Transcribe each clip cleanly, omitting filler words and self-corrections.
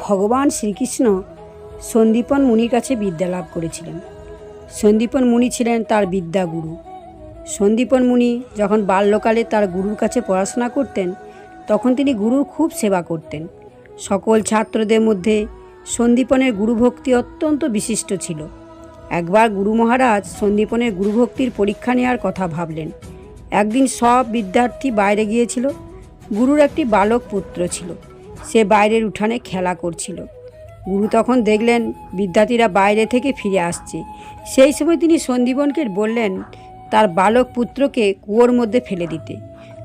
ভগবান শ্রীকৃষ্ণ সন্দীপন মুনির কাছে বিদ্যা লাভ করেছিলেন। সন্দীপন মুনি ছিলেন তার বিদ্যাগুরু। সন্দীপন মুনি যখন বাল্যকালে তার গুরুর কাছে পড়াশোনা করতেন, তখন তিনি গুরুর খুব সেবা করতেন। সকল ছাত্রদের মধ্যে সন্দীপনের গুরুভক্তি অত্যন্ত বিশিষ্ট ছিল। একবার গুরু মহারাজ সন্দীপনের গুরুভক্তির পরীক্ষা নেওয়ার কথা ভাবলেন। একদিন সব বিদ্যার্থী বাইরে গিয়েছিল। গুরুর একটি বালক পুত্র ছিল। সে বাইরের উঠানে খেলা করছিল। গুরু তখন দেখলেন বিদ্যার্থীরা বাইরে থেকে ফিরে আসছে। সেই সময় তিনি সন্দীপনকে বললেন তার বালক পুত্রকে কুয়োর মধ্যে ফেলে দিতে।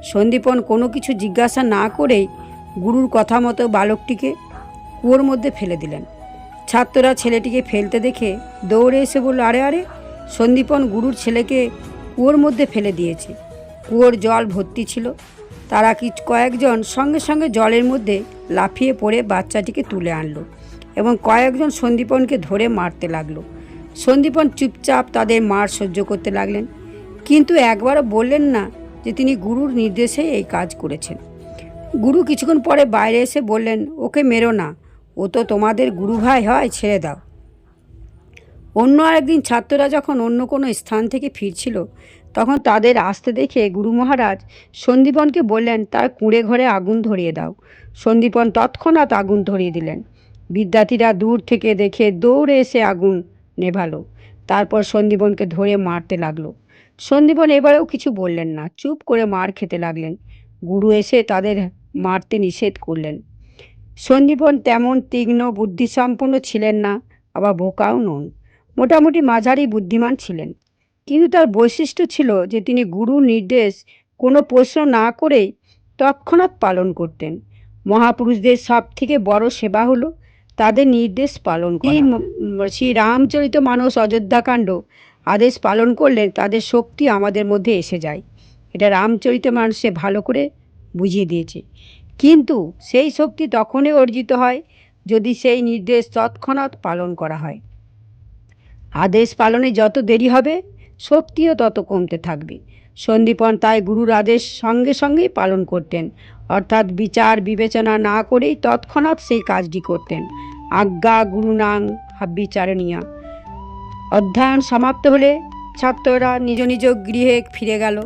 সন্দীপন কোনো কিছু জিজ্ঞাসা না করেই গুরুর কথা মতো বালকটিকে কুয়োর মধ্যে ফেলে দিলেন। ছাত্ররা ছেলেটিকে ফেলতে দেখে দৌড়ে এসে বলল, আরে আরে, সন্দীপন গুরুর ছেলেকে কুয়োর মধ্যে ফেলে দিয়েছে। কুয়োর জল ভর্তি ছিল। তারা কয়েকজন সঙ্গে সঙ্গে জলের মধ্যে লাফিয়ে পড়ে বাচ্চাটিকে তুলে আনলো এবং কয়েকজন সন্দীপনকে ধরে মারতে লাগলো। সন্দীপন চুপচাপ তাদের মার সহ্য করতে লাগলেন, কিন্তু একবারও বললেন না যে তিনি গুরুর নির্দেশে এই কাজ করেছেন। গুরু কিছুক্ষণ পরে বাইরে এসে বললেন, ওকে মেরো না, ও তো তোমাদের গুরু ভাই হয়, ছেড়ে দাও। অন্য আরেকদিন ছাত্ররা যখন অন্য কোনো স্থান থেকে ফিরছিল, তখন তাদের আসতে দেখে গুরু মহারাজ সন্দীপনকে বললেন তার কুঁড়ে ঘরে আগুন ধরিয়ে দাও। সন্দীপন তৎক্ষণাৎ আগুন ধরিয়ে দিলেন। বিদ্যার্থীরা দূর থেকে দেখে দৌড়ে এসে আগুন নেভালো। তারপর সন্দীপনকে ধরে মারতে লাগলো। সন্দীপন এবারেও কিছু বললেন না, চুপ করে মার খেতে লাগলেন। গুরু এসে তাদের মারতে নিষেধ করলেন। সন্দীপন তেমন তীক্ষ্ণ বুদ্ধিসম্পন্ন ছিলেন না, আবার বোকাও নন, মোটামুটি মাঝারি বুদ্ধিমান ছিলেন। কিন্তু তার বৈশিষ্ট্য ছিল যে তিনি গুরুর নির্দেশ কোনো প্রশ্ন না করেই তৎক্ষণাৎ পালন করতেন। মহাপুরুষদের সব থেকে বড় সেবা হলো তাদের নির্দেশ পালন করা। শ্রী রামচরিতমানস অযোধ্যাকাণ্ড আদেশ পালন করলে তাদের শক্তি আমাদের মধ্যে এসে যায়। এটা রামচরিতমানসে ভালো করে বুঝিয়ে দিয়েছে। কিন্তু সেই শক্তি তখনই অর্জিত হয় যদি সেই নির্দেশ তৎক্ষণাৎ পালন করা হয়। আদেশ পালনে যত দেরি হবে, শক্তিও তত কমতে থাকবে। সন্দীপন তাই গুরুর আদেশ সঙ্গে সঙ্গেই পালন করতেন, অর্থাৎ বিচার বিবেচনা না করেই তৎক্ষণাৎ সেই কাজটি করতেন। আজ্ঞা গুরুনাং বিচারণীয়া। অধ্যয়ন সমাপ্ত হলে ছাত্ররা নিজ নিজ গৃহে ফিরে গেল।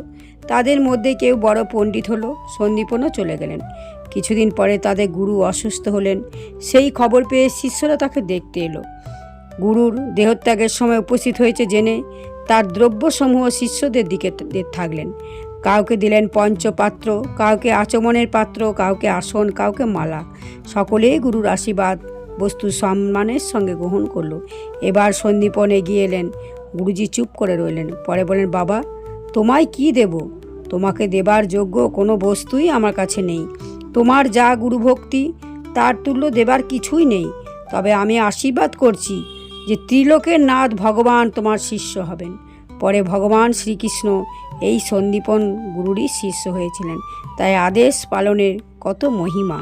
তাদের মধ্যে কেউ বড় পণ্ডিত হলো, সন্দীপনও চলে গেলেন। কিছুদিন পরে তাদের গুরু অসুস্থ হলেন। সেই খবর পেয়ে শিষ্যরা তাকে দেখতে এলো। গুরুর দেহত্যাগের সময় উপস্থিত হয়েছে জেনে তার দ্রব্যসমূহ শিষ্যদের দিকে থাকলেন। কাউকে দিলেন পঞ্চপাত্র, কাউকে আচমনের পাত্র, কাউকে আসন, কাউকে মালা। সকলেই গুরুর আশীর্বাদ বস্তু সম্মানের সঙ্গে গ্রহণ করলো। এবার সন্দীপন এগিয়ে এলেন। গুরুজি চুপ করে রইলেন। পরে বলেন, বাবা, তোমায় কি দেব? তোমাকে দেবার যোগ্য কোনো বস্তুই আমার কাছে নেই। তোমার যা গুরুভক্তি তার তুল্য দেবার কিছুই নেই। তবে আমি আশীর্বাদ করছি যে ত্রিলোকের নাথ ভগবান তোমার শিষ্য হবেন। পরে ভগবান শ্রীকৃষ্ণ এই সন্দীপন গুরুরই শিষ্য হয়েছিলেন। তাই আদেশ পালনের কত মহিমা।